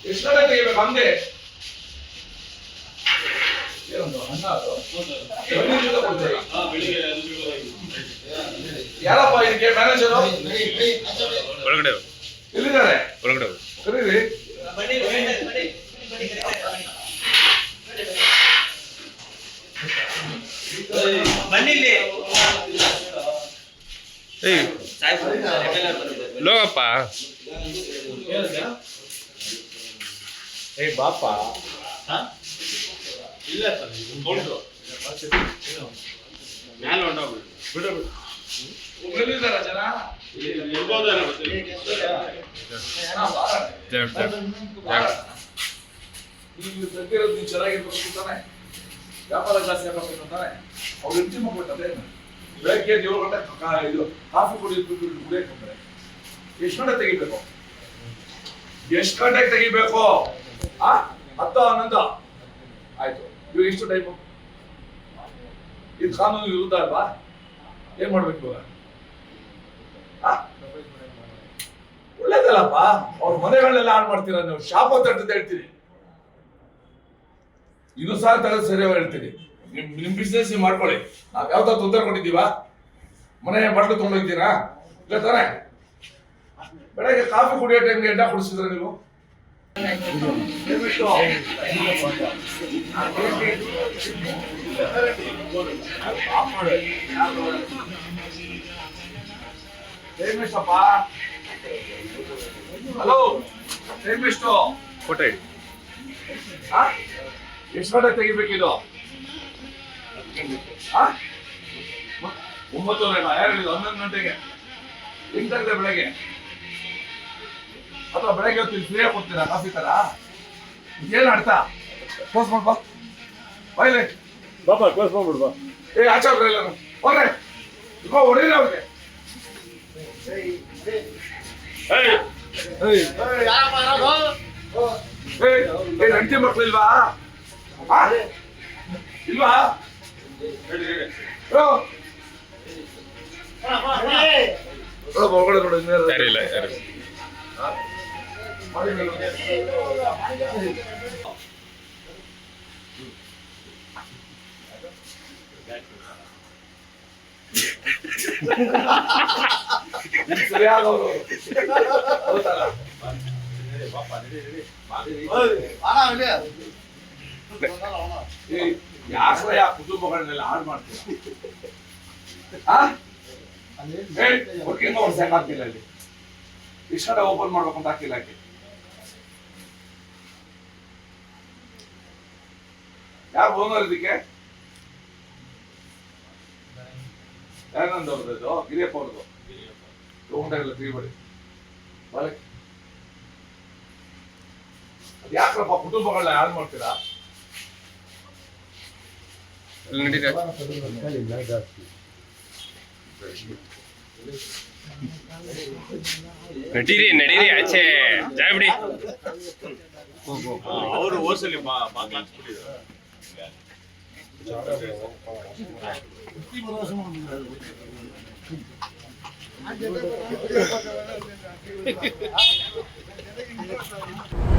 ಎಷ್ಟು ಗಂಟೆ ತೆಗಿಬೇಕು ಹಂಗೆ ಯಾರಪ್ಪ ಇದಕ್ಕೆ ಮ್ಯಾನೇಜರು ಒಳಗಡೆ ಎಲ್ಲಿದ್ದಾರೆ ಒಳಗಡೆ ಕರೀರಿ ಬನ್ನಿಲ್ಲಿ ಏಯ್ ಲೋಗಪ್ಪ ಏಯ್ ಬಾಪ ಇಲ್ಲ ಸರ್ ಮ್ಯಾಲ ಹೊಂಟೋಗ್ಬಿಡಿ ಬಿಡು ಎಲ್ಲಿದ್ದಾರ ಜನ ಇರ್ಬೋದೇನೋ ಗೊತ್ತಿಲ್ಲ ನೀವು ತೆಗ್ದಿರೋದು ನೀವು ಚೆನ್ನಾಗಿರ್ಬೇಕು ತಾನೆ ವ್ಯಾಪಾರ ಜಾಸ್ತಿ ಆಗಬೇಕು ತಾನೆ ಅವ್ರು ಹೆಂಡತಿ ಮಾಡ್ಬಿಟ್ಟದೆ ಬೆಳಗ್ಗೆ 7 ಗಂಟೆ ಇದು ಕಾಫಿ ಕುಡಿಯಕ್ಕೆ ಎಷ್ಟು ಗಂಟೆ ತೆಗಿಬೇಕು ಎಷ್ಟು ಗಂಟೆಗೆ ತೆಗಿಬೇಕು 10 11 ಆಯ್ತು ಇವಾಗ ಎಷ್ಟು ಟೈಮು ಇದು ಕಾನೂನು ವಿರುದ್ಧ ಅಲ್ವಾ ಏನ್ ಮಾಡ್ಬೇಕು ಇವಾಗ ಒಳ್ಳೇದಲ್ಲಪ್ಪ ಅವ್ರ ಮನೆಗಳನ್ನೆಲ್ಲ ಹಾಳು ಮಾಡ್ತೀರ ನೀವು ಶಾಪ ತಟ್ಟದ ಹೇಳ್ತೀರಿ ಇನ್ನೂ ಸಹ ತೆಗೆದು ಸರಿಯಾಗಿ ಹೇಳ್ತೀರಿ ನಿಮ್ ಬಿಸ್ನೆಸ್ ನೀವು ಮಾಡ್ಕೊಳ್ಳಿ ನಾವ್ ಯಾವ್ದಾದ್ರು ತೊಂದರೆ ಕೊಟ್ಟಿದ್ದೀವಾ ಮನೆ ಬಟ್ಲು ತೊಗೊಂಡೋಗ್ತೀರಾ ಇಲ್ಲ ತಾನೆ ಬೆಳಗ್ಗೆ ಕಾಫಿ ಕುಡಿಯೋ ಟೈಮ್ಗೆ ಎಡ್ಡ ಕುಡಿಸಿದ್ರ ನೀವು ಹಲೋ ಟೈಮ್ ಎಷ್ಟು ಫೋಟೋ ಎಷ್ಟು ಗಂಟೆ ತೆಗಿಬೇಕಿದು 9:30 ಯಾರು ಹೇಳಿದ್ರು 11 ಗಂಟೆಗೆ ಹೆಂಗ್ ತೆಗ್ದೆ ಬೆಳಗ್ಗೆ ಅಥವಾ ಬೆಳಗ್ಗೆ ಹೊತ್ತು ಫ್ರೀಯಾಗಿ ಕೊಡ್ತೀರಾ ಕಾಫಿ ತರ ಏನ್ ಅರ್ಥ ಕ್ಲೋಸ್ ಮಾಡ್ಬಾ ಬಾಯ್ಲೆ ಬಾಬಾ ಕ್ಲೋಸ್ ಮಾಡ್ಬಿಡ್ಬಾ ಏ ಆಚೆ ಹೋಗ್ರಿ ಎಲ್ಲ ಹೋಗ್ರೆ ಹೊಡೀರಿ ಅವ್ರಿಗೆ ಹೆಂಡತಿ ಮಕ್ಳು ಇಲ್ವಾ ಇಲ್ವಾ ಒಳಗಡೆ ನೋಡಿ ಯಾರಿಲ್ಲ ಯಾರು ಸರಿಯಾದವರು ಯಾಕೆ ಕುಟುಂಬಗಳನ್ನೆಲ್ಲ ಹಾಳು ಮಾಡ್ತೀರ ವರ್ಕಿಂಗ್ ಅವರ್ಸ್ ಯಾಕೆ ಹಾಕಿಲ್ಲ ಅಲ್ಲಿ ಇಷ್ಟ ಓಪನ್ ಮಾಡ್ಬೇಕು ಅಂತ ಹಾಕಿಲ್ಲ ಯಾಕೆ ಯಾರು ಓನರ್ ಇದಕ್ಕೆ ಯಾರಂದವ್ರದ್ದು ಗಿರಿಯಪ್ಪ ಅವ್ರದ್ದು ತಗೊಂಡಾಗಲ್ಲ ತಿರುಗಬೇಡಿ ಅದು ಯಾಕ್ರಪ್ಪ ಕುಟುಂಬಗಳನ್ನ ಹಾಳು ಮಾಡ್ತೀರಾ ನಡೀರಿ ನಡೀರಿ ಆಚೆ ಜಾಯ್ ಬಿಡಿ ಅವರು ಓಸಲಿ ಬಾಗ್ಲ ಹಾಕ್ಸ್ಬಿಟ್ಟಿದ್ದಾರೆ Thank you.